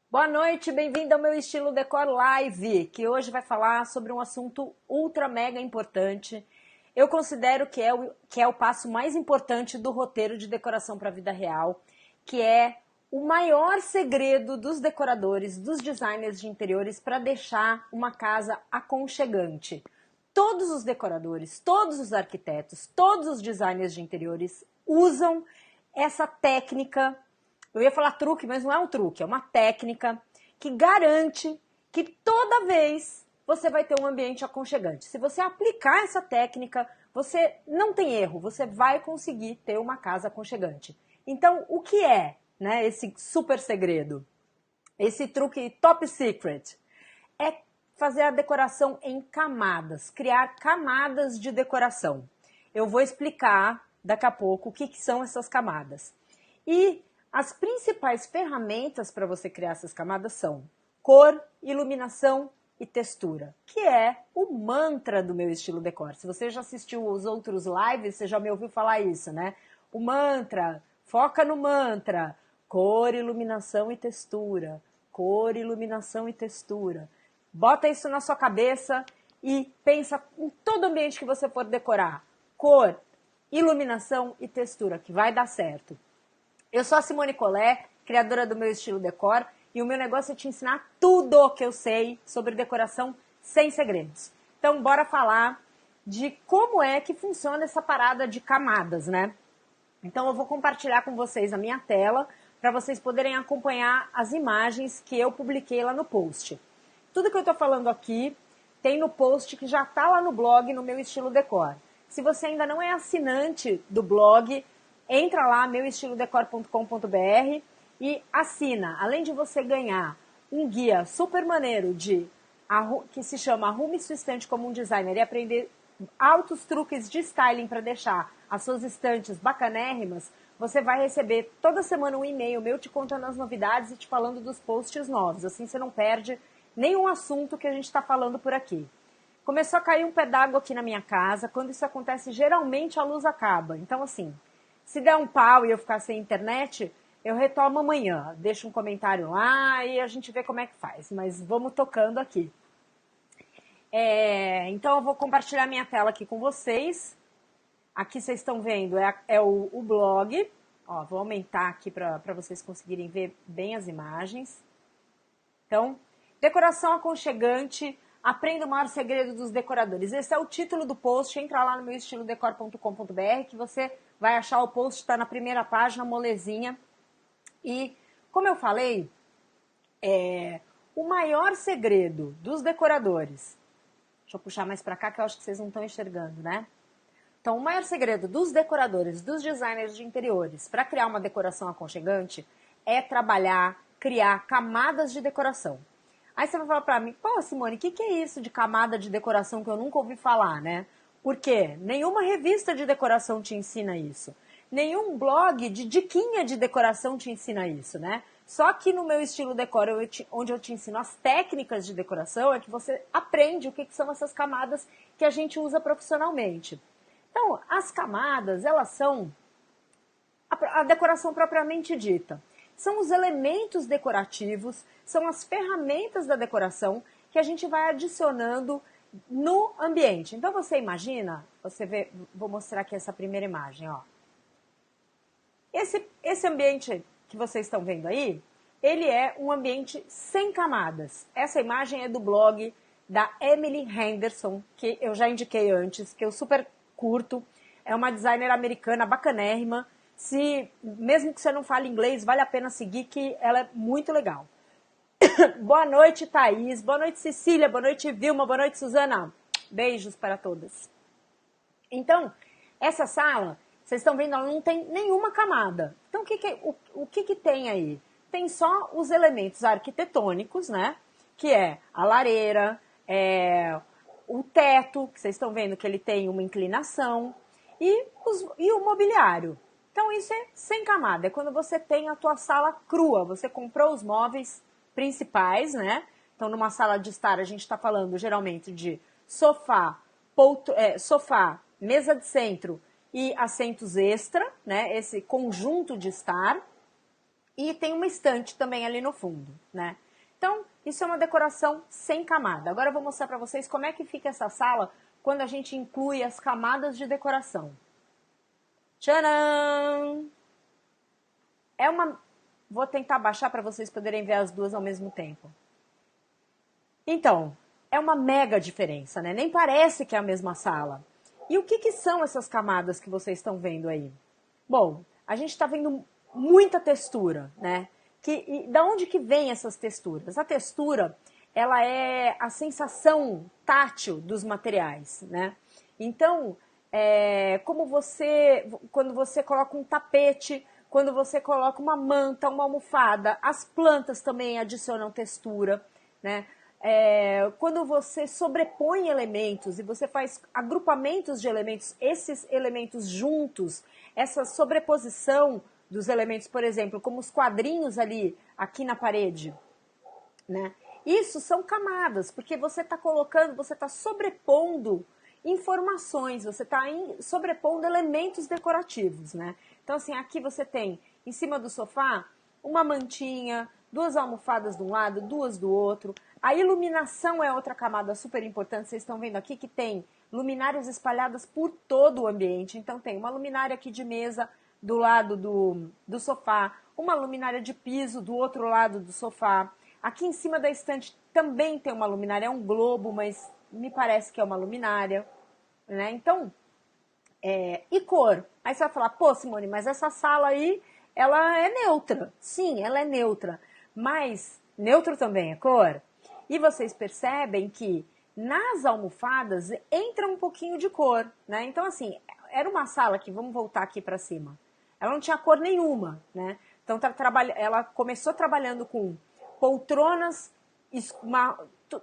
Boa noite, bem-vindo ao meu Estilo Decor Live, que hoje vai falar sobre um assunto ultra mega importante. Eu considero que é o passo mais importante do roteiro de decoração para a vida real, que é o maior segredo dos decoradores, dos designers de interiores para deixar uma casa aconchegante. Todos os decoradores, todos os arquitetos, todos os designers de interiores usam essa técnica. Eu ia falar truque, mas não é um truque, é uma técnica que garante que toda vez você vai ter um ambiente aconchegante. Se você aplicar essa técnica, você não tem erro, você vai conseguir ter uma casa aconchegante. Então, o que é, né, esse super segredo? Esse truque top secret é fazer a decoração em camadas, criar camadas de decoração. Eu vou explicar daqui a pouco o que são essas camadas. E as principais ferramentas para você criar essas camadas são cor, iluminação e textura, que é o mantra do meu estilo decor. Se você já assistiu os outros lives, você já me ouviu falar isso, né? O mantra, foca no mantra, cor, iluminação e textura, cor, iluminação e textura. Bota isso na sua cabeça e pensa em todo ambiente que você for decorar. Cor, iluminação e textura, que vai dar certo. Eu sou a Simone Collet, criadora do meu estilo decor, e o meu negócio é te ensinar tudo o que eu sei sobre decoração sem segredos. Então, bora falar de como é que funciona essa parada de camadas, né? Então, eu vou compartilhar com vocês a minha tela para vocês poderem acompanhar as imagens que eu publiquei lá no post. Tudo que eu estou falando aqui tem no post que já está lá no blog, no meu estilo decor. Se você ainda não é assinante do blog, entra lá, meuestilodecor.com.br e assina. Além de você ganhar um guia super maneiro que se chama Arrume Sua Estante como um Designer e aprender altos truques de styling para deixar as suas estantes bacanérrimas, você vai receber toda semana um e-mail meu te contando as novidades e te falando dos posts novos. Assim você não perde nenhum assunto que a gente está falando por aqui. Começou a cair um pé d'água aqui na minha casa. Quando isso acontece, geralmente a luz acaba. Então, assim, se der um pau e eu ficar sem internet, eu retomo amanhã. Deixo um comentário lá e a gente vê como é que faz. Mas vamos tocando aqui. Então, eu vou compartilhar minha tela aqui com vocês. Aqui vocês estão vendo, é o blog. Ó, vou aumentar aqui para vocês conseguirem ver bem as imagens. Então, decoração aconchegante, aprenda o maior segredo dos decoradores. Esse é o título do post, entra lá no meu estilodecor.com.br que você vai achar o post, está na primeira página, molezinha. E, como eu falei, o maior segredo dos decoradores, deixa eu puxar mais para cá que eu acho que vocês não estão enxergando, né? Então, o maior segredo dos decoradores, dos designers de interiores, para criar uma decoração aconchegante, é trabalhar, criar camadas de decoração. Aí você vai falar para mim, pô, Simone, o que é isso de camada de decoração que eu nunca ouvi falar, né? Por quê? Nenhuma revista de decoração te ensina isso. Nenhum blog de diquinha de decoração te ensina isso, né? Só que no meu estilo decor, onde eu te ensino as técnicas de decoração, é que você aprende o que são essas camadas que a gente usa profissionalmente. Então, as camadas, elas são a decoração propriamente dita. São os elementos decorativos, são as ferramentas da decoração que a gente vai adicionando no ambiente. Então, você imagina, você vê, vou mostrar aqui essa primeira imagem, ó. Esse ambiente que vocês estão vendo aí, ele é um ambiente sem camadas. Essa imagem é do blog da Emily Henderson, que eu já indiquei antes, que eu super curto. É uma designer americana bacanérrima. Mesmo que você não fale inglês, vale a pena seguir, que ela é muito legal. Boa noite, Thaís. Boa noite, Cecília. Boa noite, Vilma. Boa noite, Suzana. Beijos para todas. Então, essa sala, vocês estão vendo, ela não tem nenhuma camada. Então, o que tem aí? Tem só os elementos arquitetônicos, né? Que é a lareira, o teto, que vocês estão vendo que ele tem uma inclinação, e o mobiliário. Então, isso é sem camada. É quando você tem a tua sala crua. Você comprou os móveis principais, né? Então, numa sala de estar, a gente está falando geralmente de sofá, mesa de centro e assentos extra, né? Esse conjunto de estar. E tem uma estante também ali no fundo, né? Então, isso é uma decoração sem camada. Agora eu vou mostrar para vocês como é que fica essa sala quando a gente inclui as camadas de decoração. Tcharam! É uma... Vou tentar baixar para vocês poderem ver as duas ao mesmo tempo. Então, é uma mega diferença, né? Nem parece que é a mesma sala. E o que, que são essas camadas que vocês estão vendo aí? Bom, a gente está vendo muita textura, né? Da onde que vem essas texturas? A textura, ela é a sensação tátil dos materiais, né? Então, quando você coloca um tapete, quando você coloca uma manta, uma almofada, as plantas também adicionam textura, né? Quando você sobrepõe elementos e você faz agrupamentos de elementos, esses elementos juntos, essa sobreposição dos elementos, por exemplo, como os quadrinhos ali, aqui na parede, né? Isso são camadas, porque você está colocando, você está sobrepondo informações, você está sobrepondo elementos decorativos, né? Então, assim, aqui você tem, em cima do sofá, uma mantinha, duas almofadas de um lado, duas do outro. A iluminação é outra camada super importante. Vocês estão vendo aqui que tem luminárias espalhadas por todo o ambiente. Então tem uma luminária aqui de mesa do lado do sofá, uma luminária de piso do outro lado do sofá. Aqui em cima da estante também tem uma luminária, é um globo, mas me parece que é uma luminária, né? Então, e cor? Aí você vai falar, pô, Simone, mas essa sala aí, ela é neutra. Sim, ela é neutra, mas neutro também é cor. E vocês percebem que nas almofadas entra um pouquinho de cor, né? Então, assim, era uma sala que, vamos voltar aqui para cima, ela não tinha cor nenhuma, né? Então, ela começou trabalhando com poltronas,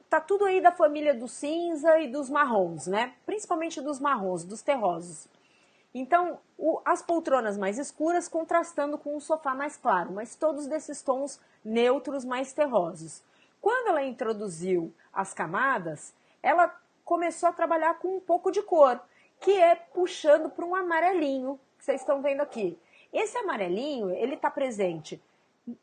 tá tudo aí da família do cinza e dos marrons, né? Principalmente dos marrons, dos terrosos. Então, as poltronas mais escuras contrastando com o sofá mais claro, mas todos desses tons neutros mais terrosos. Quando ela introduziu as camadas, ela começou a trabalhar com um pouco de cor, que é puxando para um amarelinho, que vocês estão vendo aqui. Esse amarelinho, ele está presente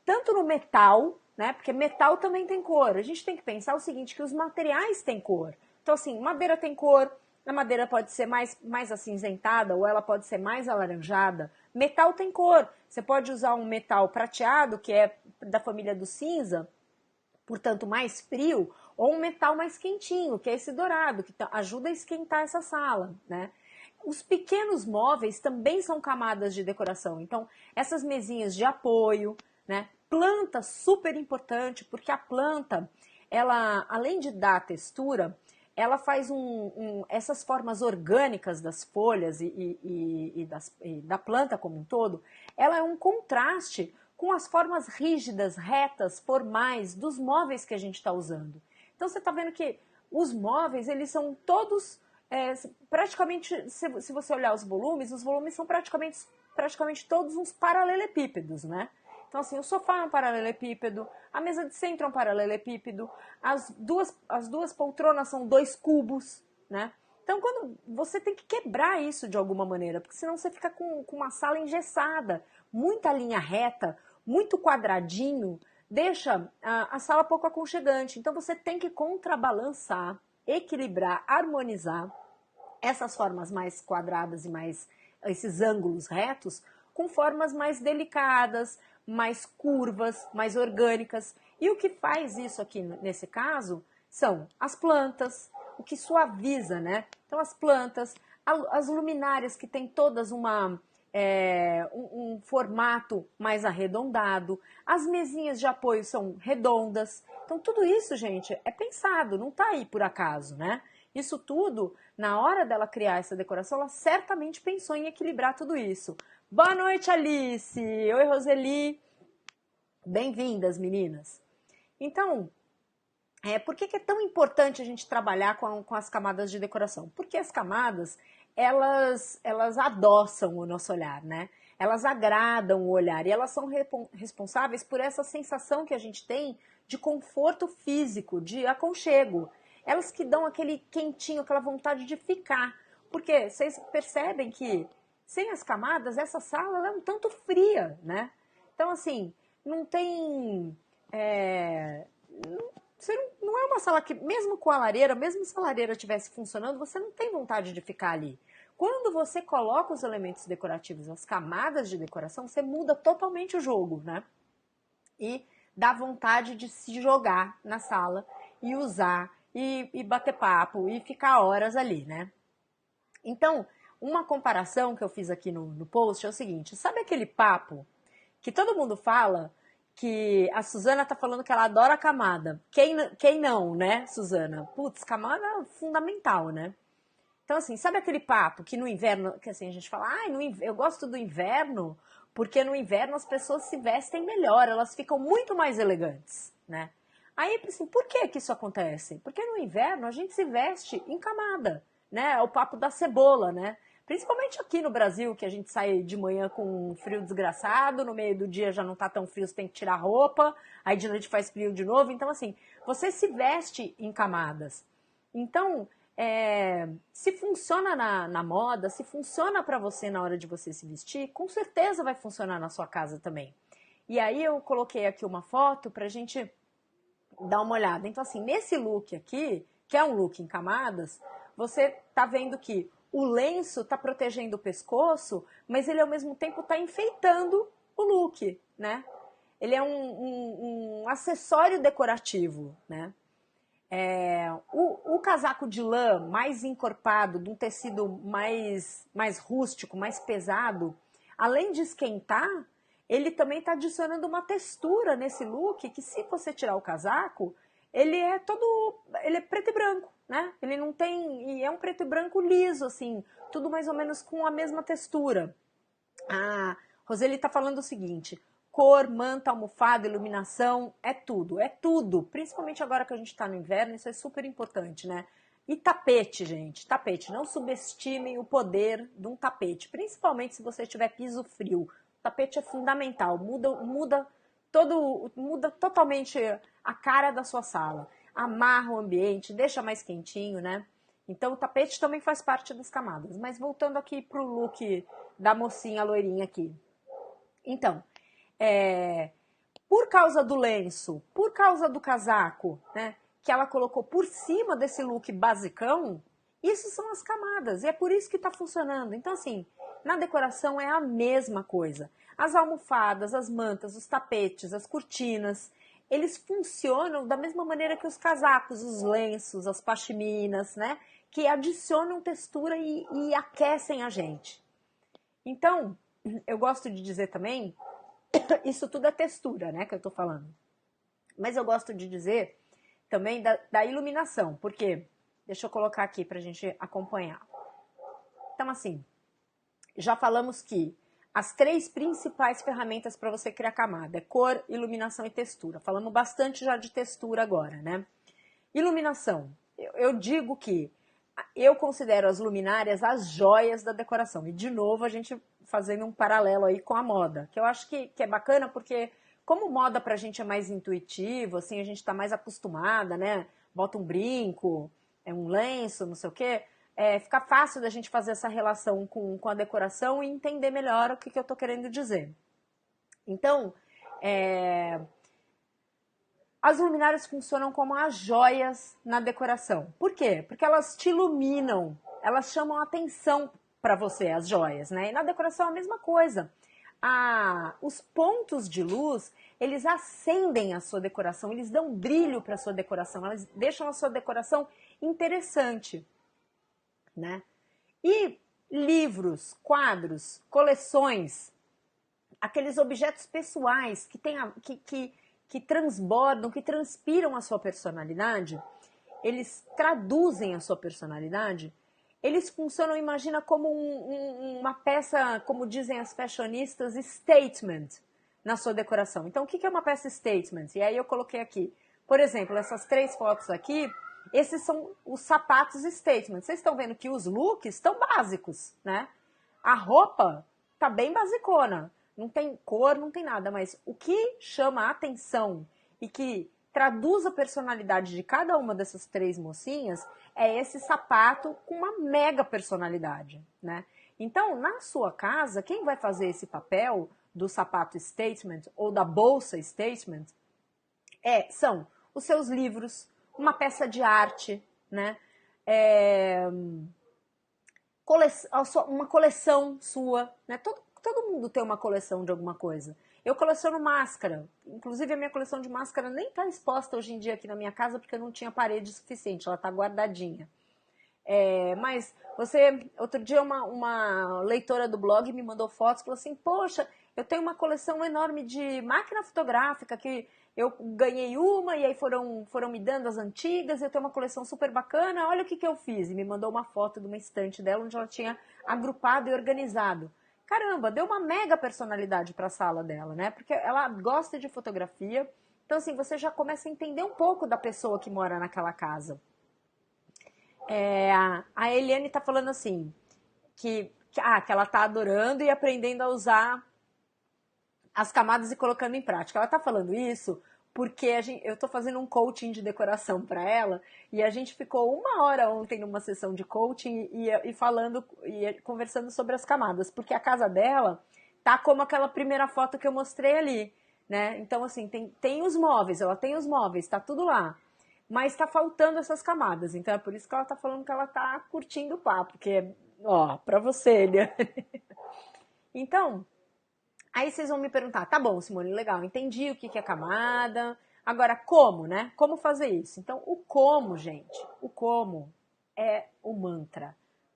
tanto no metal, né? Porque metal também tem cor. A gente tem que pensar o seguinte, que os materiais têm cor. Então, assim, madeira tem cor, a madeira pode ser mais acinzentada ou ela pode ser mais alaranjada. Metal tem cor. Você pode usar um metal prateado, que é da família do cinza, portanto mais frio, ou um metal mais quentinho, que é esse dourado, que ajuda a esquentar essa sala, né? Os pequenos móveis também são camadas de decoração. Então, essas mesinhas de apoio, né? Planta, super importante, porque a planta, ela, além de dar textura, ela faz essas formas orgânicas das folhas e da planta como um todo, ela é um contraste com as formas rígidas, retas, formais dos móveis que a gente está usando. Então você está vendo que os móveis, eles são todos, praticamente, se você olhar os volumes são praticamente todos uns paralelepípedos, né? Então, assim, o sofá é um paralelepípedo, a mesa de centro é um paralelepípedo, as duas poltronas são dois cubos, né? Então, quando você tem que quebrar isso de alguma maneira, porque senão você fica com uma sala engessada, muita linha reta, muito quadradinho, deixa a sala pouco aconchegante. Então, você tem que contrabalançar, equilibrar, harmonizar essas formas mais quadradas e esses ângulos retos com formas mais delicadas, mais curvas, mais orgânicas. E o que faz isso aqui nesse caso são as plantas, o que suaviza, né? Então as plantas, as luminárias que tem todas um formato mais arredondado, as mesinhas de apoio são redondas. Então tudo isso, gente, é pensado, não tá aí por acaso, né? Isso tudo, na hora dela criar essa decoração, ela certamente pensou em equilibrar tudo isso. Boa noite, Alice! Oi, Roseli! Bem-vindas, meninas! Então, por que é tão importante a gente trabalhar com as camadas de decoração? Porque as camadas, elas adoçam o nosso olhar, né? Elas agradam o olhar e elas são responsáveis por essa sensação que a gente tem de conforto físico, de aconchego. Elas que dão aquele quentinho, aquela vontade de ficar. Porque vocês percebem que sem as camadas, essa sala é um tanto fria, né? Então, assim, não tem... não é uma sala que, mesmo com a lareira, mesmo se a lareira estivesse funcionando, você não tem vontade de ficar ali. Quando você coloca os elementos decorativos, as camadas de decoração, você muda totalmente o jogo, né? E dá vontade de se jogar na sala e usar, e bater papo, e ficar horas ali, né? Então, uma comparação que eu fiz aqui no post é o seguinte, sabe aquele papo que todo mundo fala que a Suzana tá falando que ela adora camada. Quem não, né, Suzana? Putz, camada é fundamental, né? Então, assim, sabe aquele papo que no inverno, que assim, a gente fala, eu gosto do inverno porque no inverno as pessoas se vestem melhor, elas ficam muito mais elegantes, né? Aí, assim, por que que isso acontece? Porque no inverno a gente se veste em camada, né? É o papo da cebola, né? Principalmente aqui no Brasil, que a gente sai de manhã com um frio desgraçado, no meio do dia já não tá tão frio, você tem que tirar a roupa, aí de noite faz frio de novo. Então, assim, você se veste em camadas. Então, se funciona na moda, se funciona para você na hora de você se vestir, com certeza vai funcionar na sua casa também. E aí eu coloquei aqui uma foto pra gente dar uma olhada. Então, assim, nesse look aqui, que é um look em camadas, você tá vendo que o lenço tá protegendo o pescoço, mas ele ao mesmo tempo tá enfeitando o look, né? Ele é um acessório decorativo, né? O casaco de lã mais encorpado, de um tecido mais rústico, mais pesado, além de esquentar, ele também está adicionando uma textura nesse look que, se você tirar o casaco, ele é preto e branco, né? Ele não tem, e é um preto e branco liso, assim, tudo mais ou menos com a mesma textura. A Roseli está falando o seguinte: cor, manta, almofada, iluminação, é tudo. Principalmente agora que a gente está no inverno, isso é super importante, né? E tapete, gente, tapete. Não subestimem o poder de um tapete, principalmente se você tiver piso frio. O tapete é fundamental, muda totalmente a cara da sua sala. Amarra o ambiente, deixa mais quentinho, né? Então o tapete também faz parte das camadas. Mas voltando aqui pro look da mocinha loirinha aqui. Então, por causa do lenço, por causa do casaco, né, que ela colocou por cima desse look basicão, isso são as camadas, e é por isso que está funcionando. Então, assim, na decoração é a mesma coisa. As almofadas, as mantas, os tapetes, as cortinas, eles funcionam da mesma maneira que os casacos, os lenços, as pashminas, né, que adicionam textura e aquecem a gente. Então, eu gosto de dizer também, isso tudo é textura, né, que eu tô falando. Mas eu gosto de dizer também da iluminação, porque, deixa eu colocar aqui pra gente acompanhar. Então, assim, já falamos que as 3 principais ferramentas para você criar camada é cor, iluminação e textura. Falamos bastante já de textura agora, né? Iluminação. Eu digo que eu considero as luminárias as joias da decoração. E, de novo, a gente fazendo um paralelo aí com a moda, que eu acho que é bacana porque, como moda pra gente é mais intuitivo, assim, a gente tá mais acostumada, né? Bota um brinco, um lenço, não sei o quê, fica fácil da gente fazer essa relação com a decoração e entender melhor o que eu tô querendo dizer. Então, as luminárias funcionam como as joias na decoração. Por quê? Porque elas te iluminam, elas chamam a atenção para você, as joias, né? E na decoração é a mesma coisa. Os pontos de luz, eles acendem a sua decoração, eles dão brilho para a sua decoração, elas deixam a sua decoração interessante, né? E livros, quadros, coleções, aqueles objetos pessoais que transbordam, que transpiram a sua personalidade, eles traduzem a sua personalidade, eles funcionam, imagina, como uma peça, como dizem as fashionistas, statement na sua decoração. Então, o que é uma peça statement? E aí eu coloquei aqui, por exemplo, essas 3 fotos aqui, esses são os sapatos statement. Vocês estão vendo que os looks estão básicos, né? A roupa tá bem basicona. Não tem cor, não tem nada, mas o que chama a atenção e que traduz a personalidade de cada uma dessas 3 mocinhas é esse sapato com uma mega personalidade, né? Então, na sua casa, quem vai fazer esse papel do sapato statement ou da bolsa statement são os seus livros, uma peça de arte, né? Uma coleção sua, né? Todo mundo tem uma coleção de alguma coisa. Eu coleciono máscara, inclusive a minha coleção de máscara nem está exposta hoje em dia aqui na minha casa porque eu não tinha parede suficiente, ela está guardadinha. Mas outro dia uma leitora do blog me mandou fotos, falou assim, poxa, eu tenho uma coleção enorme de máquina fotográfica que eu ganhei uma e aí foram me dando as antigas, eu tenho uma coleção super bacana, olha o que eu fiz. E me mandou uma foto de uma estante dela onde ela tinha agrupado e organizado. Caramba, deu uma mega personalidade para a sala dela, né? Porque ela gosta de fotografia, então assim, você já começa a entender um pouco da pessoa que mora naquela casa. A Eliane tá falando assim, que ela tá adorando e aprendendo a usar as camadas e colocando em prática. Ela tá falando isso porque eu tô fazendo um coaching de decoração para ela e a gente ficou 1 hora ontem numa sessão de coaching e falando e conversando sobre as camadas, porque a casa dela tá como aquela primeira foto que eu mostrei ali, né? Então assim, tem os móveis, ela tem os móveis, tá tudo lá. Mas tá faltando essas camadas, então é por isso que ela tá falando que ela tá curtindo o papo, porque, ó, pra você, Eliane. Então, aí vocês vão me perguntar, tá bom, Simone, legal, entendi o que é camada, agora como, né? Como fazer isso? Então, o como, gente, o como é o mantra.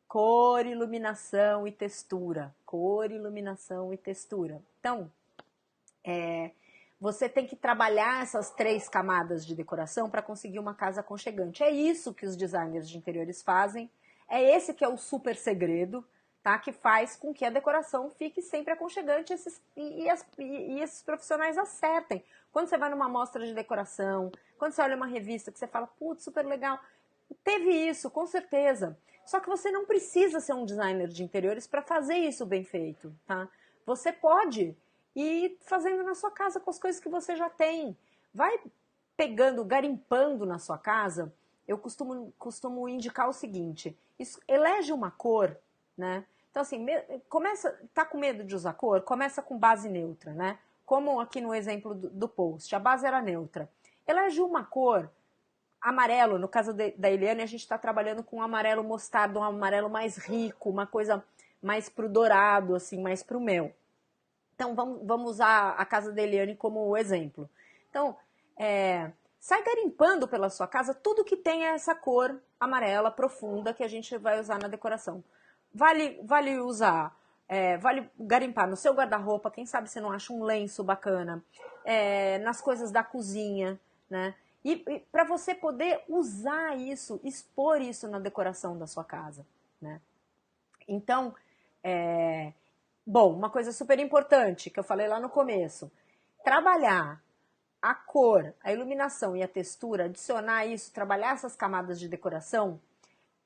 Cor, iluminação e textura. Cor, iluminação e textura. Então, você tem que trabalhar essas 3 camadas de decoração para conseguir uma casa aconchegante. É isso que os designers de interiores fazem. É esse que é o super segredo, tá? Que faz com que a decoração fique sempre aconchegante e esses profissionais acertem. Quando você vai numa mostra de decoração, quando você olha uma revista que você fala, putz, super legal, teve isso, com certeza. Só que você não precisa ser um designer de interiores para fazer isso bem feito, tá? Você pode ir fazendo na sua casa com as coisas que você já tem. Vai pegando, garimpando na sua casa. Eu costumo indicar o seguinte, elege uma cor, né? Então assim, tá com medo de usar cor? Começa com base neutra, né? Como aqui no exemplo do post, a base era neutra. Elege uma cor, amarelo, no caso da Eliane, a gente está trabalhando com um amarelo mostarda, um amarelo mais rico, uma coisa mais pro dourado, assim, mais pro mel. Então, vamos usar a casa da Eliane como exemplo. Então, sai garimpando pela sua casa tudo que tenha essa cor amarela profunda que a gente vai usar na decoração. Vale usar, vale garimpar no seu guarda-roupa, quem sabe você não acha um lenço bacana, nas coisas da cozinha, né? E para você poder usar isso, expor isso na decoração da sua casa, né? Então, bom, uma coisa super importante que eu falei lá no começo, trabalhar a cor, a iluminação e a textura, adicionar isso, trabalhar essas camadas de decoração,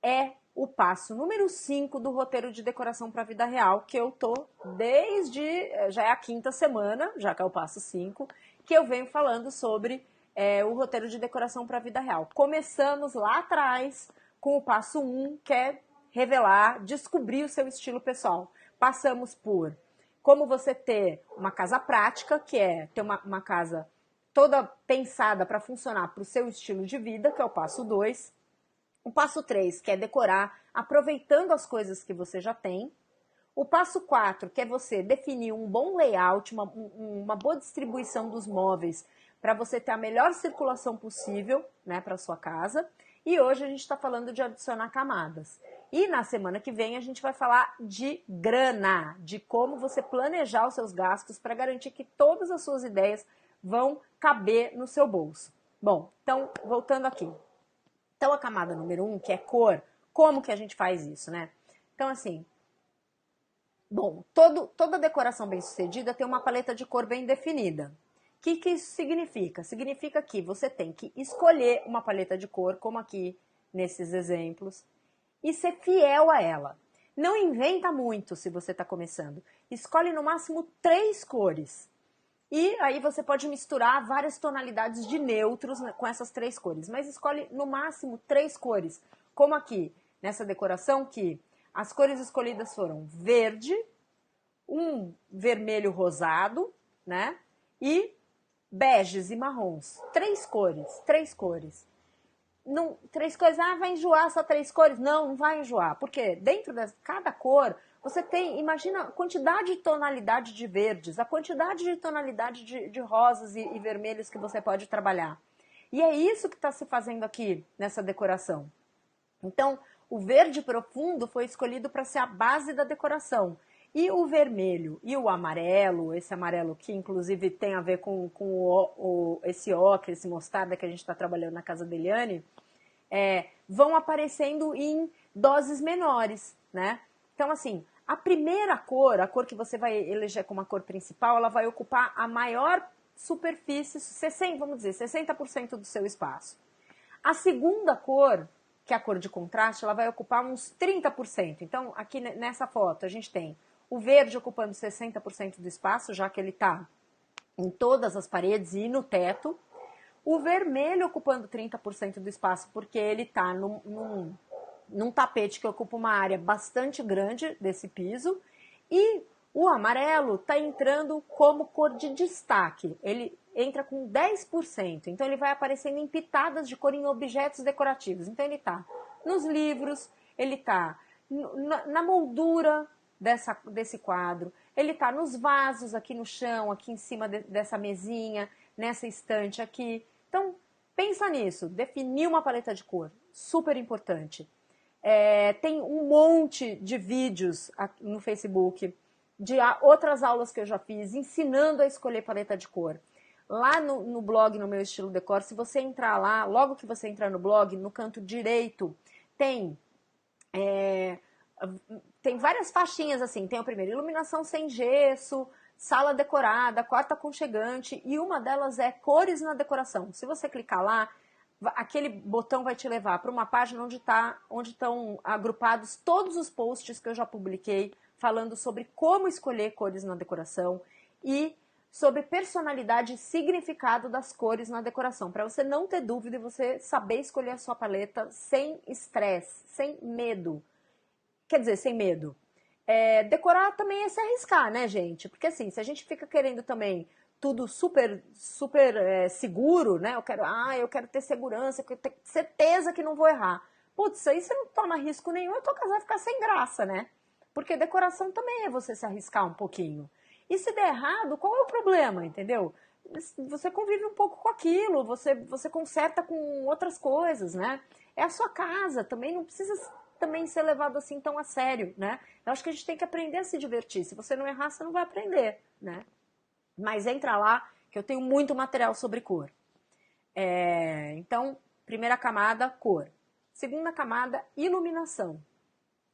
é o passo número 5 do roteiro de decoração para a vida real, que eu tô já é a 5ª semana, já que é o passo 5, que eu venho falando sobre o roteiro de decoração para a vida real. Começamos lá atrás com o passo 1, que é revelar, descobrir o seu estilo pessoal. Passamos por como você ter uma casa prática, que é ter uma casa toda pensada para funcionar para o seu estilo de vida, que é o passo 2. O passo 3, que é decorar, aproveitando as coisas que você já tem. O passo 4, que é você definir um bom layout, uma boa distribuição dos móveis, para você ter a melhor circulação possível, né, para a sua casa. E hoje a gente está falando de adicionar camadas. E na semana que vem a gente vai falar de grana, de como você planejar os seus gastos para garantir que todas as suas ideias vão caber no seu bolso. Bom, então, voltando aqui. Então, a camada número 1, que é cor, como que a gente faz isso, né? Então, assim, bom, toda decoração bem-sucedida tem uma paleta de cor bem definida. O que isso significa? Significa que você tem que escolher uma paleta de cor, como aqui nesses exemplos, e ser fiel a ela. Não inventa muito se você está começando. Escolhe no máximo 3 cores. E aí você pode misturar várias tonalidades de neutros com essas 3 cores. Mas escolhe no máximo 3 cores. Como aqui, nessa decoração que as cores escolhidas foram verde, um vermelho rosado, né? E beges e marrons. Três cores. Não, três cores, vai enjoar só três cores? Não, não vai enjoar. Porque dentro de cada cor, você tem, imagina a quantidade de tonalidade de verdes, a quantidade de tonalidade de rosas e vermelhos que você pode trabalhar. E é isso que está se fazendo aqui nessa decoração. Então, o verde profundo foi escolhido para ser a base da decoração. E o vermelho e o amarelo, esse amarelo que inclusive tem a ver com esse ocre, esse mostarda que a gente está trabalhando na casa da Eliane, vão aparecendo em doses menores, né? Então, assim, a primeira cor, a cor que você vai eleger como a cor principal, ela vai ocupar a maior superfície, 60, vamos dizer, 60% do seu espaço. A segunda cor, que é a cor de contraste, ela vai ocupar uns 30%. Então, aqui nessa foto, a gente tem o verde ocupando 60% do espaço, já que ele está em todas as paredes e no teto. O vermelho ocupando 30% do espaço, porque ele está num tapete que ocupa uma área bastante grande desse piso. E o amarelo está entrando como cor de destaque. Ele entra com 10%. Então, ele vai aparecendo em pitadas de cor em objetos decorativos. Então, ele está nos livros, ele está na moldura desse quadro, ele está nos vasos aqui no chão, aqui em cima dessa mesinha, nessa estante aqui. Então, pensa nisso, definir uma paleta de cor, super importante. Tem um monte de vídeos no Facebook, de outras aulas que eu já fiz, ensinando a escolher paleta de cor. Lá no blog, no meu estilo decor, se você entrar lá, logo que você entrar no blog, no canto direito, tem várias faixinhas assim, tem o primeiro, iluminação sem gesso, sala decorada, quarto aconchegante, e uma delas é cores na decoração. Se você clicar lá, aquele botão vai te levar para uma página onde estão agrupados todos os posts que eu já publiquei falando sobre como escolher cores na decoração e sobre personalidade e significado das cores na decoração, para você não ter dúvida e você saber escolher a sua paleta sem estresse, sem medo. Quer dizer, sem medo. Decorar também é se arriscar, né, gente? Porque assim, se a gente fica querendo também tudo super seguro, né? Eu quero ter segurança, eu quero ter certeza que não vou errar. Putz, aí você não toma risco nenhum, a tua casa vai ficar sem graça, né? Porque decoração também é você se arriscar um pouquinho. E se der errado, qual é o problema, entendeu? Você convive um pouco com aquilo, você conserta com outras coisas, né? É a sua casa, também não precisa também ser levado assim tão a sério, né? Eu acho que a gente tem que aprender a se divertir. Se você não errar, você não vai aprender, né? Mas entra lá, que eu tenho muito material sobre cor. Então, primeira camada, cor. Segunda camada, iluminação.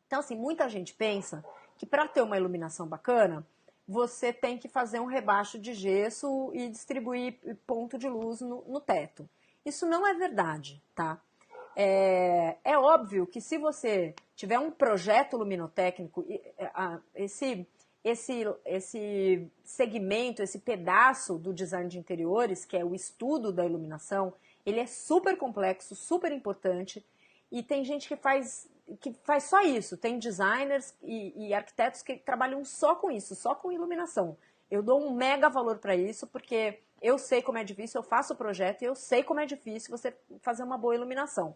Então, assim, muita gente pensa que para ter uma iluminação bacana, você tem que fazer um rebaixo de gesso e distribuir ponto de luz no teto. Isso não é verdade, tá? É óbvio que se você tiver um projeto luminotécnico, esse segmento, esse pedaço do design de interiores, que é o estudo da iluminação, ele é super complexo, super importante, e tem gente que faz só isso. Tem designers e arquitetos que trabalham só com isso, só com iluminação. Eu dou um mega valor para isso, porque eu sei como é difícil, eu faço o projeto e eu sei como é difícil você fazer uma boa iluminação.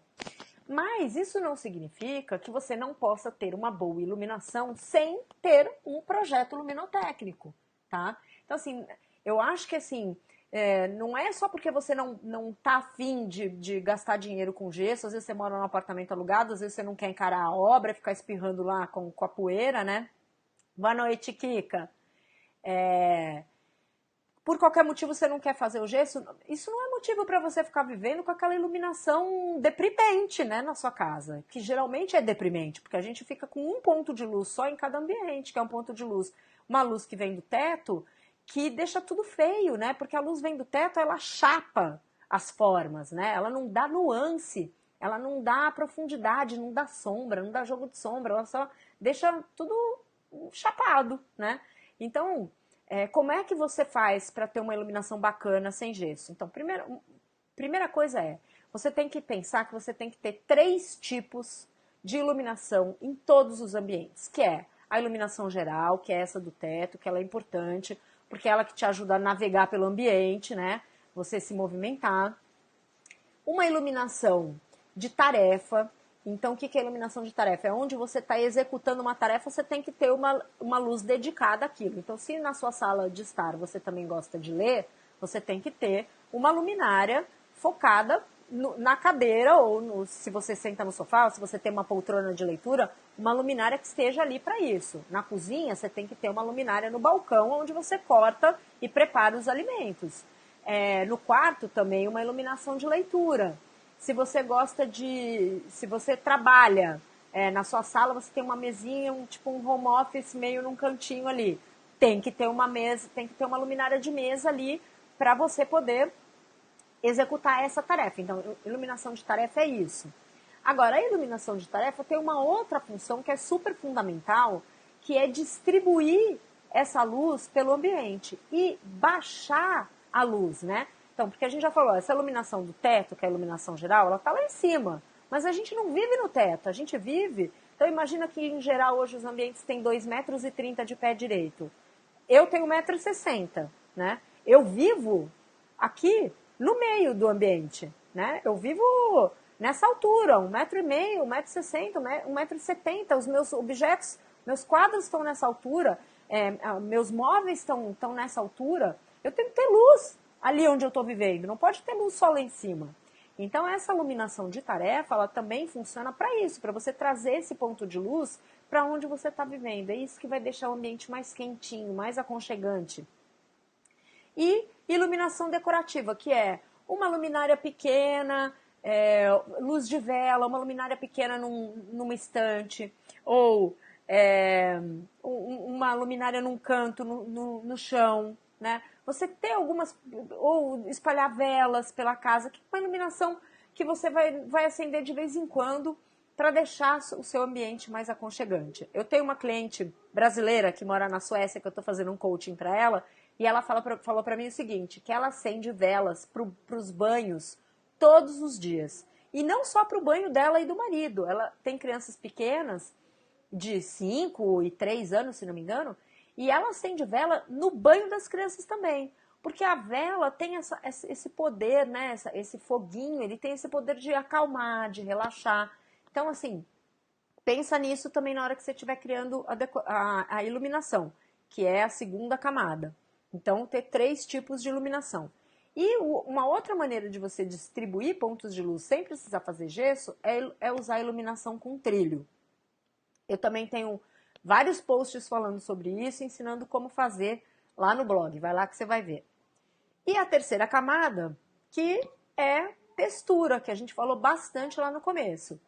Mas isso não significa que você não possa ter uma boa iluminação sem ter um projeto luminotécnico, tá? Então, assim, eu acho que, assim, não é só porque você não tá afim de gastar dinheiro com gesso, às vezes você mora num apartamento alugado, às vezes você não quer encarar a obra, ficar espirrando lá com a poeira, né? Boa noite, Kika. Por qualquer motivo você não quer fazer o gesso, isso não é motivo para você ficar vivendo com aquela iluminação deprimente, né, na sua casa, que geralmente é deprimente, porque a gente fica com um ponto de luz só em cada ambiente, que é um ponto de luz, uma luz que vem do teto, que deixa tudo feio, né, porque a luz vem do teto, ela chapa as formas, né, ela não dá nuance, ela não dá profundidade, não dá sombra, não dá jogo de sombra, ela só deixa tudo chapado, né, então... como é que você faz para ter uma iluminação bacana sem gesso? Então, primeira coisa você tem que pensar que você tem que ter 3 tipos de iluminação em todos os ambientes, que é a iluminação geral, que é essa do teto, que ela é importante, porque é ela que te ajuda a navegar pelo ambiente, né? Você se movimentar. Uma iluminação de tarefa. Então, o que é iluminação de tarefa? É onde você está executando uma tarefa, você tem que ter uma luz dedicada àquilo. Então, se na sua sala de estar você também gosta de ler, você tem que ter uma luminária focada na cadeira, ou se você senta no sofá, ou se você tem uma poltrona de leitura, uma luminária que esteja ali para isso. Na cozinha, você tem que ter uma luminária no balcão, onde você corta e prepara os alimentos. No quarto também uma iluminação de leitura. Se você gosta se você trabalha na sua sala, você tem uma mesinha, tipo um home office meio num cantinho ali. Tem que ter uma mesa, tem que ter uma luminária de mesa ali para você poder executar essa tarefa. Então, iluminação de tarefa é isso. Agora, a iluminação de tarefa tem uma outra função que é super fundamental, que é distribuir essa luz pelo ambiente e baixar a luz, né? Então, porque a gente já falou, essa iluminação do teto, que é a iluminação geral, ela está lá em cima. Mas a gente não vive no teto, a gente vive... Então, imagina que, em geral, hoje os ambientes têm 2,30 metros de pé direito. Eu tenho 1,60 m, né? Eu vivo aqui no meio do ambiente, né? Eu vivo nessa altura, 1,5 m, 1,60 m, 1,70 m. Os meus objetos, meus quadros estão nessa altura, meus móveis estão nessa altura. Eu tenho que ter luz ali onde eu estou vivendo, não pode ter luz só lá em cima. Então, essa iluminação de tarefa, ela também funciona para isso, para você trazer esse ponto de luz para onde você está vivendo. É isso que vai deixar o ambiente mais quentinho, mais aconchegante. E iluminação decorativa, que é uma luminária pequena, luz de vela, uma luminária pequena numa estante, ou uma luminária num canto, no chão, né? Você ter algumas, ou espalhar velas pela casa, que é uma iluminação que você vai acender de vez em quando para deixar o seu ambiente mais aconchegante. Eu tenho uma cliente brasileira que mora na Suécia, que eu estou fazendo um coaching para ela, e ela falou para mim o seguinte, que ela acende velas para os banhos todos os dias. E não só para o banho dela e do marido. Ela tem crianças pequenas, de 5 e 3 anos, se não me engano, e ela acende vela no banho das crianças também. Porque a vela tem esse poder, né? Esse foguinho, ele tem esse poder de acalmar, de relaxar. Então, assim, pensa nisso também na hora que você estiver criando a iluminação, que é a segunda camada. Então, ter 3 tipos de iluminação. E uma outra maneira de você distribuir pontos de luz sem precisar fazer gesso é usar a iluminação com trilho. Eu também tenho vários posts falando sobre isso, ensinando como fazer lá no blog. Vai lá que você vai ver. E a terceira camada, que é textura, que a gente falou bastante lá no começo.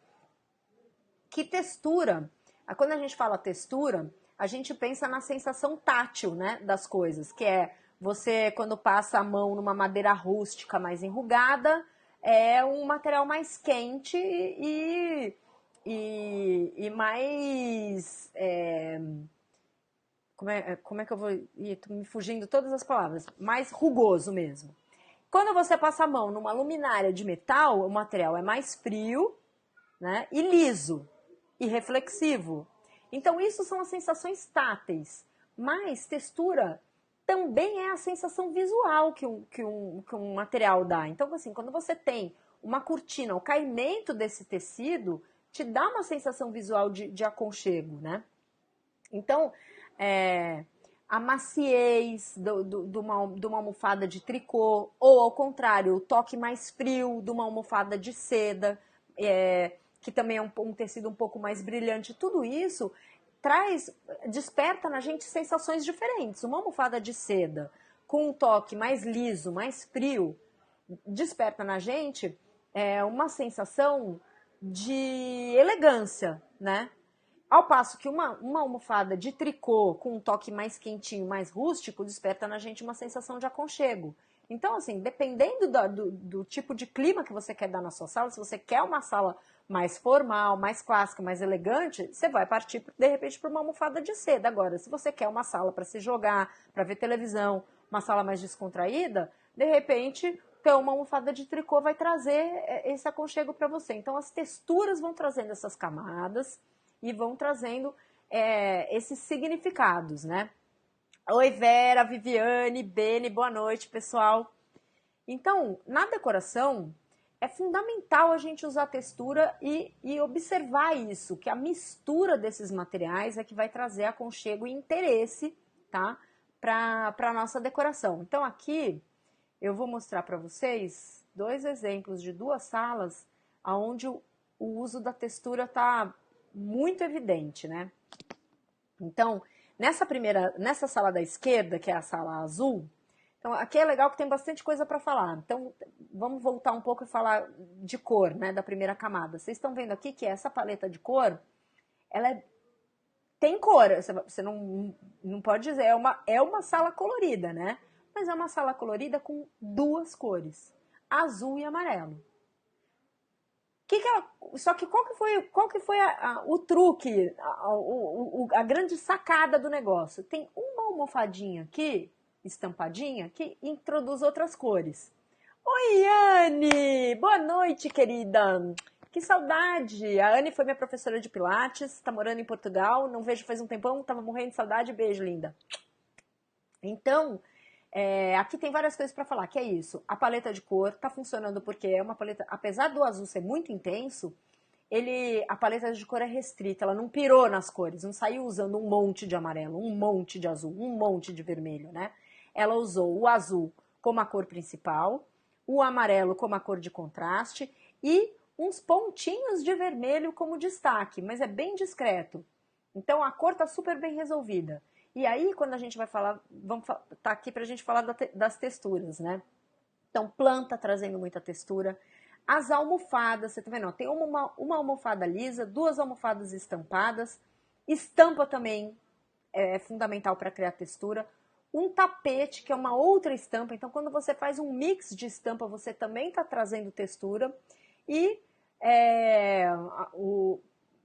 Que textura? Quando a gente fala textura, a gente pensa na sensação tátil, né, das coisas, que é você, quando passa a mão numa madeira rústica mais enrugada, é um material mais quente e mais... como é que eu vou... Tô me fugindo todas as palavras. Mais rugoso mesmo. Quando você passa a mão numa luminária de metal, o material é mais frio, né, e liso e reflexivo. Então, isso são as sensações táteis. Mas textura também é a sensação visual que um material dá. Então, assim, quando você tem uma cortina, o caimento desse tecido te dá uma sensação visual de aconchego, né? Então, a maciez de uma almofada de tricô, ou ao contrário, o toque mais frio de uma almofada de seda, que também é um tecido um pouco mais brilhante, tudo isso desperta na gente sensações diferentes. Uma almofada de seda com um toque mais liso, mais frio, desperta na gente uma sensação de elegância, né? Ao passo que uma almofada de tricô com um toque mais quentinho, mais rústico, desperta na gente uma sensação de aconchego. Então, assim, dependendo do tipo de clima que você quer dar na sua sala, se você quer uma sala mais formal, mais clássica, mais elegante, você vai partir, de repente, para uma almofada de seda. Agora, se você quer uma sala para se jogar, para ver televisão, uma sala mais descontraída, de repente, ter uma almofada de tricô vai trazer esse aconchego para você. Então, as texturas vão trazendo essas camadas e vão trazendo esses significados, né? Oi, Vera, Viviane, Beni, boa noite, pessoal. Então, na decoração, é fundamental a gente usar a textura e observar isso, que a mistura desses materiais é que vai trazer aconchego e interesse, tá? Para a nossa decoração. Então, aqui eu vou mostrar para vocês 2 exemplos de 2 salas onde o uso da textura está muito evidente, né? Então, nessa sala da esquerda, que é a sala azul, então aqui é legal que tem bastante coisa para falar. Então, vamos voltar um pouco e falar de cor, né, da primeira camada. Vocês estão vendo aqui que essa paleta de cor, ela tem cor, você não pode dizer, é uma sala colorida, né? Mas é uma sala colorida com 2 cores, azul e amarelo. Só que qual que foi o truque, a grande sacada do negócio? Tem uma almofadinha aqui, estampadinha, que introduz outras cores. Oi, Anne! Boa noite, querida! Que saudade! A Anne foi minha professora de Pilates, tá morando em Portugal, não vejo faz um tempão, tava morrendo de saudade, beijo, linda. Então, aqui tem várias coisas para falar, que é isso. A paleta de cor está funcionando porque é uma paleta, apesar do azul ser muito intenso, a paleta de cor é restrita, ela não pirou nas cores, não saiu usando um monte de amarelo, um monte de azul, um monte de vermelho, né? Ela usou o azul como a cor principal, o amarelo como a cor de contraste e uns pontinhos de vermelho como destaque, mas é bem discreto. Então a cor está super bem resolvida. E aí, quando a gente vai falar, tá aqui pra gente falar das texturas, né? Então, planta trazendo muita textura. As almofadas, você tá vendo? Ó, tem uma almofada lisa, 2 almofadas estampadas. Estampa também é fundamental para criar textura. Um tapete, que é uma outra estampa. Então, quando você faz um mix de estampa, você também está trazendo textura. E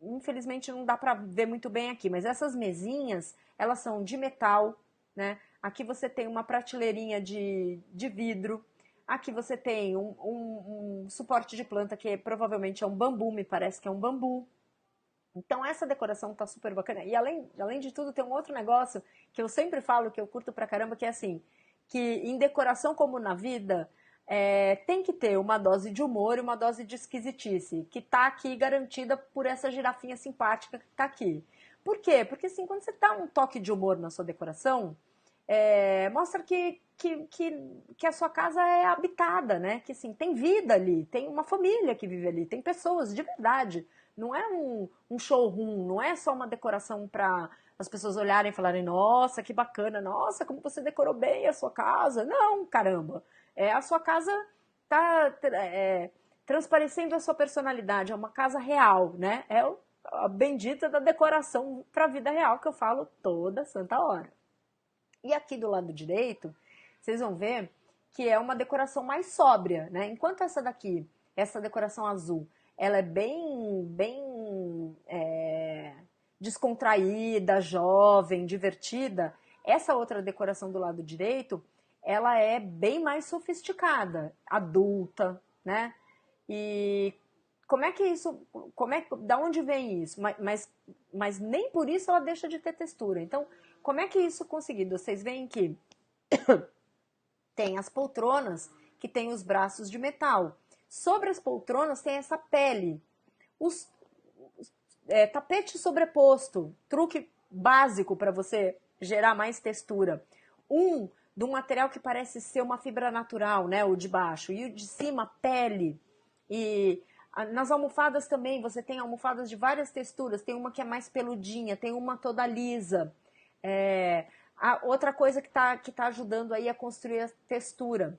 infelizmente não dá para ver muito bem aqui, mas essas mesinhas, elas são de metal, né? Aqui você tem uma prateleirinha de vidro. Aqui você tem um suporte de planta que provavelmente é um bambu, me parece que é um bambu. Então essa decoração tá super bacana. E além de tudo, tem um outro negócio que eu sempre falo, que eu curto pra caramba, que é assim, que em decoração como na vida, tem que ter uma dose de humor e uma dose de esquisitice, que tá aqui garantida por essa girafinha simpática que tá aqui. Por quê? Porque assim, quando você dá um toque de humor na sua decoração, mostra que a sua casa é habitada, né? Que assim, tem vida ali, tem uma família que vive ali, tem pessoas de verdade. Não é um showroom, não é só uma decoração para as pessoas olharem e falarem, nossa, que bacana, nossa, como você decorou bem a sua casa. Não, caramba. A sua casa tá transparecendo a sua personalidade, é uma casa real, né? É a bendita da decoração para a vida real que eu falo toda santa hora. E aqui do lado direito, vocês vão ver que é uma decoração mais sóbria, né? Enquanto essa daqui, essa decoração azul, ela é bem descontraída, jovem, divertida, essa outra decoração do lado direito, ela é bem mais sofisticada, adulta, né? E como é que isso, da onde vem isso? Mas nem por isso ela deixa de ter textura. Então, como é que isso é conseguido? Vocês veem que tem as poltronas que tem os braços de metal. Sobre as poltronas tem essa pele. Tapete sobreposto, truque básico para você gerar mais textura. De um material que parece ser uma fibra natural, né, o de baixo, e o de cima, pele. E nas almofadas também, você tem almofadas de várias texturas, tem uma que é mais peludinha, tem uma toda lisa. Outra coisa que tá ajudando aí a construir a textura,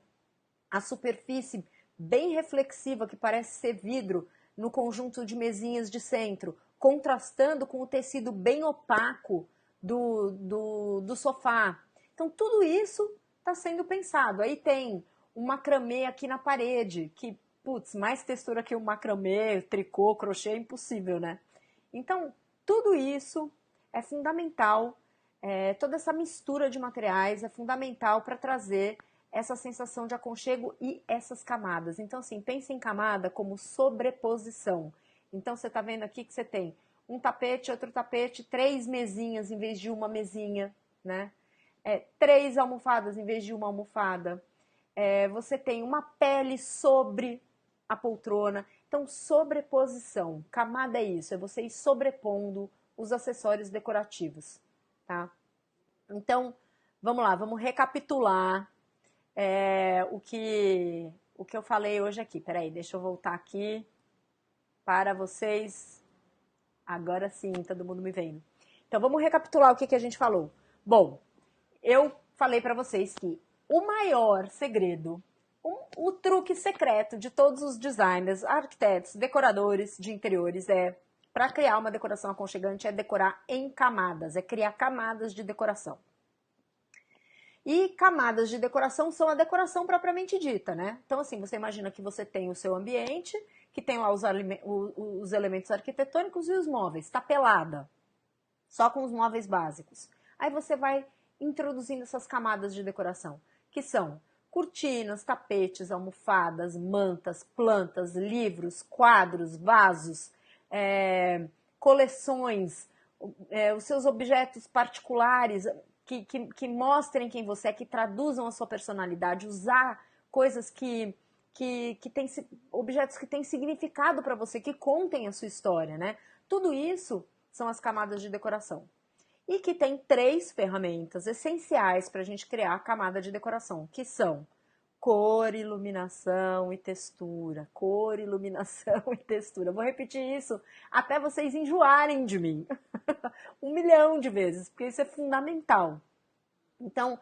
a superfície bem reflexiva, que parece ser vidro, no conjunto de mesinhas de centro, contrastando com o tecido bem opaco do sofá. Então, tudo isso está sendo pensado. Aí tem um macramê aqui na parede, que, putz, mais textura que o macramê, tricô, crochê, é impossível, né? Então, tudo isso é fundamental, toda essa mistura de materiais é fundamental para trazer essa sensação de aconchego e essas camadas. Então, assim, pense em camada como sobreposição. Então, você está vendo aqui que você tem um tapete, outro tapete, 3 mesinhas em vez de uma mesinha, né? 3 almofadas em vez de uma almofada. Você tem uma pele sobre a poltrona. Então, sobreposição. Camada é isso, é você ir sobrepondo os acessórios decorativos, tá? Então, vamos lá, vamos recapitular o que eu falei hoje aqui. Peraí, deixa eu voltar aqui para vocês. Agora sim, todo mundo me vendo. Então, vamos recapitular o que a gente falou. Bom, eu falei para vocês que o maior segredo, o truque secreto de todos os designers, arquitetos, decoradores de interiores para criar uma decoração aconchegante é decorar em camadas, é criar camadas de decoração. E camadas de decoração são a decoração propriamente dita, né? Então, assim, você imagina que você tem o seu ambiente, que tem lá os elementos arquitetônicos e os móveis, tapelada, só com os móveis básicos. Aí você vai introduzindo essas camadas de decoração, que são cortinas, tapetes, almofadas, mantas, plantas, livros, quadros, vasos, coleções, os seus objetos particulares que mostrem quem você é, que traduzam a sua personalidade, usar coisas que tem objetos que têm significado para você, que contem a sua história, né? Tudo isso são as camadas de decoração. E que tem 3 ferramentas essenciais para a gente criar a camada de decoração, que são cor, iluminação e textura. Cor, iluminação e textura. Vou repetir isso até vocês enjoarem de mim. 1 milhão de vezes, porque isso é fundamental. Então,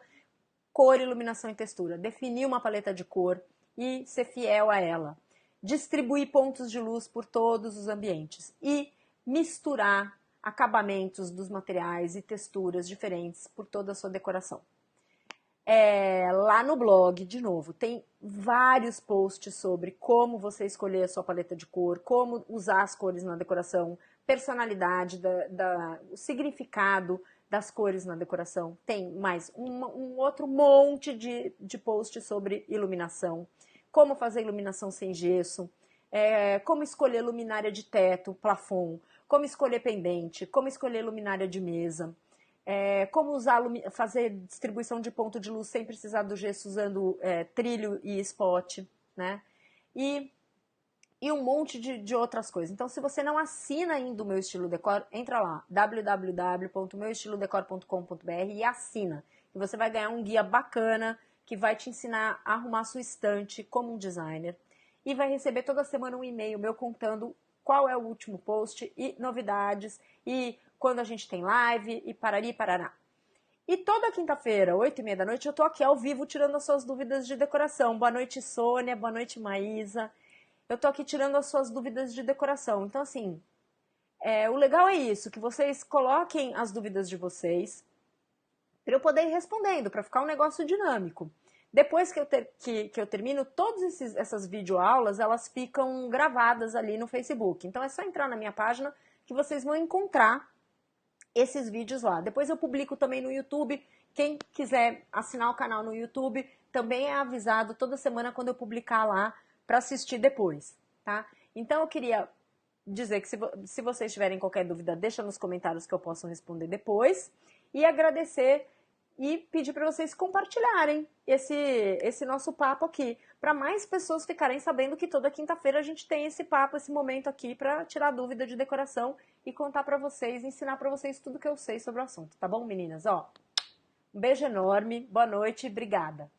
cor, iluminação e textura. Definir uma paleta de cor e ser fiel a ela. Distribuir pontos de luz por todos os ambientes. E misturar acabamentos dos materiais e texturas diferentes por toda a sua decoração. Lá no blog, de novo, tem vários posts sobre como você escolher a sua paleta de cor, como usar as cores na decoração, personalidade, o significado das cores na decoração. Tem mais um outro monte de posts sobre iluminação, como fazer iluminação sem gesso, como escolher luminária de teto, plafond, como escolher pendente, como escolher luminária de mesa, como fazer distribuição de ponto de luz sem precisar do gesso, usando trilho e spot, né? E um monte de outras coisas. Então, se você não assina ainda o Meu Estilo Decor, entra lá, www.meuestilodecor.com.br e assina. E você vai ganhar um guia bacana que vai te ensinar a arrumar sua estante como um designer. E vai receber toda semana um e-mail meu contando qual é o último post e novidades, e quando a gente tem live, e parari, parará. E toda quinta-feira, 8h30 da noite, eu tô aqui ao vivo tirando as suas dúvidas de decoração. Boa noite, Sônia. Boa noite, Maísa. Eu tô aqui tirando as suas dúvidas de decoração. Então, assim, o legal é isso, que vocês coloquem as dúvidas de vocês para eu poder ir respondendo, para ficar um negócio dinâmico. Depois que eu termino, todas essas videoaulas, elas ficam gravadas ali no Facebook. Então, é só entrar na minha página que vocês vão encontrar esses vídeos lá. Depois eu publico também no YouTube. Quem quiser assinar o canal no YouTube, também é avisado toda semana quando eu publicar lá para assistir depois, tá? Então, eu queria dizer que se vocês tiverem qualquer dúvida, deixa nos comentários que eu posso responder depois. E agradecer e pedir para vocês compartilharem esse nosso papo aqui, para mais pessoas ficarem sabendo que toda quinta-feira a gente tem esse papo, esse momento aqui para tirar dúvida de decoração e contar para vocês, ensinar para vocês tudo que eu sei sobre o assunto, tá bom, meninas? Um beijo enorme, boa noite, obrigada.